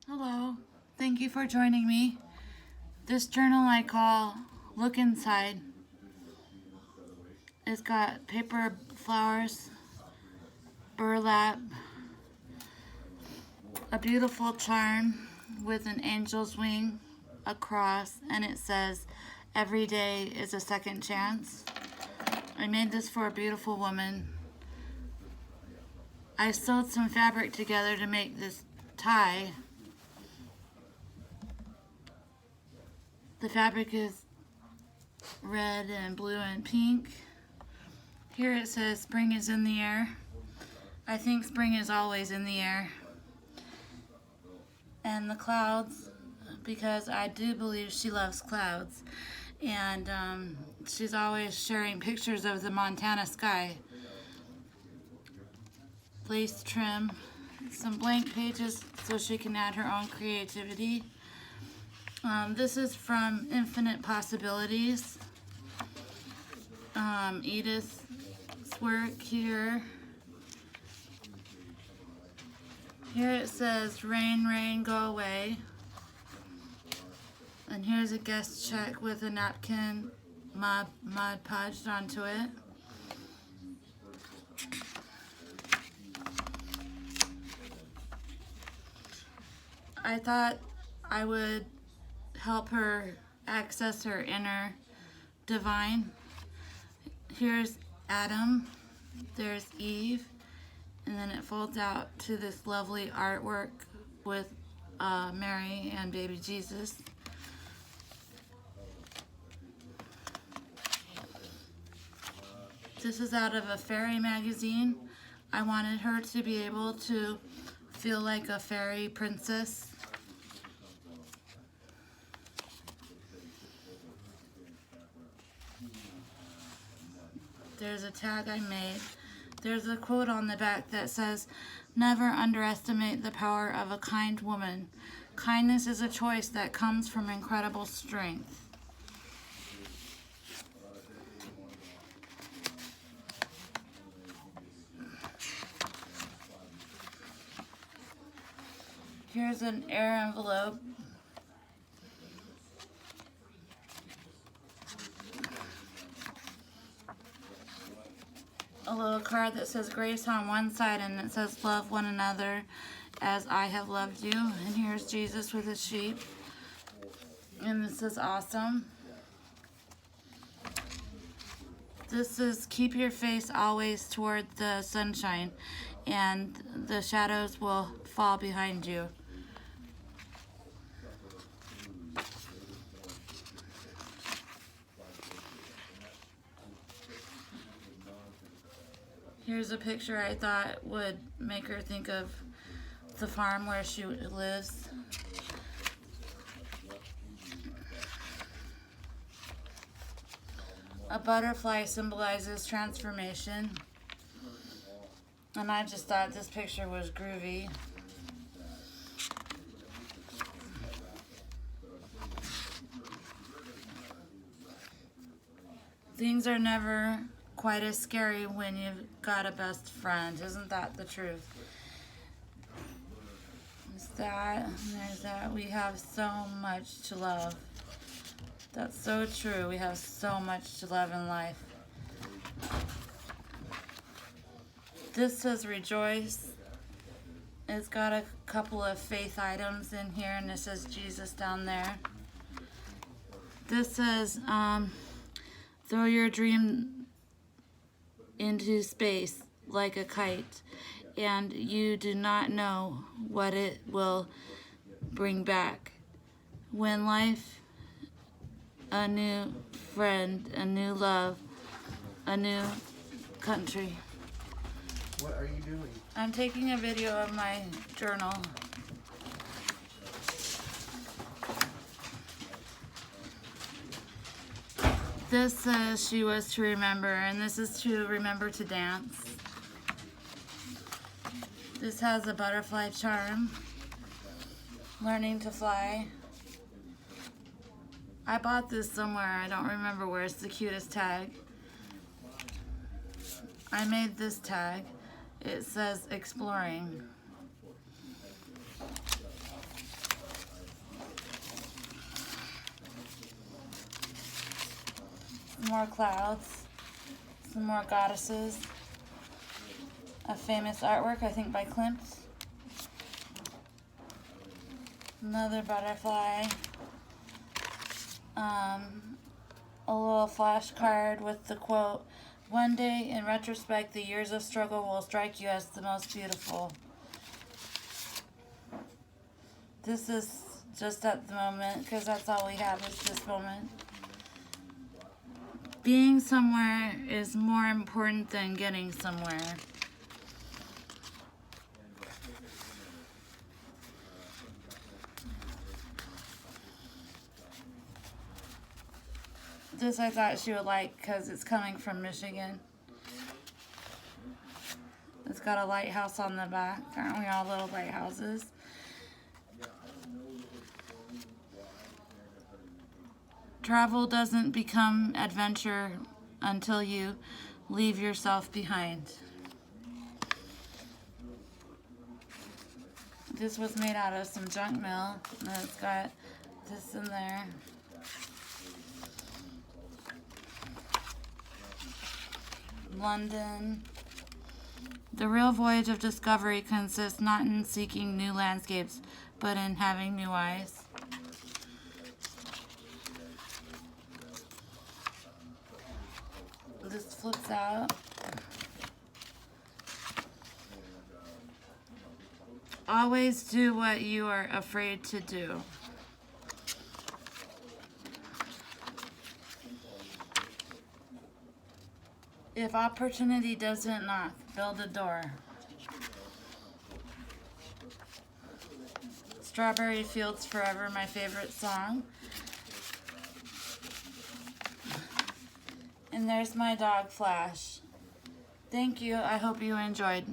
Hello, thank you for joining me. This journal I call Look Inside. It's got paper flowers, burlap, a beautiful charm with an angel's wing, a cross, and it says, "Every day is a second chance." I made this for a beautiful woman. I sewed some fabric together to make this tie. The fabric is red and blue and pink. Here it says spring is in the air. I think spring is always in the air. And the clouds, because I do believe she loves clouds. And she's always sharing pictures of the Montana sky. Lace trim, some blank pages so she can add her own creativity. This is from Infinite Possibilities. Edith's work here. Here it says, "Rain, rain, go away." And here's a guest check with a napkin Mod Podged onto it. I thought I would help her access her inner divine. Here's Adam, there's Eve, and then it folds out to this lovely artwork with Mary and baby Jesus. This is out of a fairy magazine. I wanted her to be able to feel like a fairy princess. There's a tag I made. There's a quote on the back that says, "Never underestimate the power of a kind woman. Kindness is a choice that comes from incredible strength." Here's an air envelope. A little card that says grace on one side, and it says love one another as I have loved you. And here's Jesus with his sheep. And this is awesome. This is keep your face always toward the sunshine, and the shadows will fall behind you. Here's a picture I thought would make her think of the farm where she lives. A butterfly symbolizes transformation. And I just thought this picture was groovy. Things are never quite as scary when you've got a best friend. Isn't that the truth? There's that, and there's that. We have so much to love. That's so true. We have so much to love in life. This says rejoice. It's got a couple of faith items in here, and it says Jesus down there. This says throw your dream into space like a kite, and you do not know what it will bring back. When life, a new friend, a new love, a new country. What are you doing? I'm taking a video of my journal. This says she was to remember, and this is to remember to dance. This has a butterfly charm. Learning to fly. I bought this somewhere, I don't remember where. It's the cutest tag. I made this tag. It says exploring. more clouds, some more goddesses, a famous artwork, I think by Klimt. Another butterfly. A little flashcard with the quote, "One day, in retrospect, the years of struggle will strike you as the most beautiful." This is just at the moment, because that's all we have is this moment. Being somewhere is more important than getting somewhere. This I thought she would like because it's coming from Michigan. It's got a lighthouse on the back. Aren't we all little lighthouses? Travel doesn't become adventure until you leave yourself behind. This was made out of some junk mail, and it's got this in there. London. The real voyage of discovery consists not in seeking new landscapes, but in having new eyes. This flips out. Always do what you are afraid to do. If opportunity doesn't knock, build a door. Strawberry Fields Forever, my favorite song. And there's my dog, Flash. Thank you. I hope you enjoyed.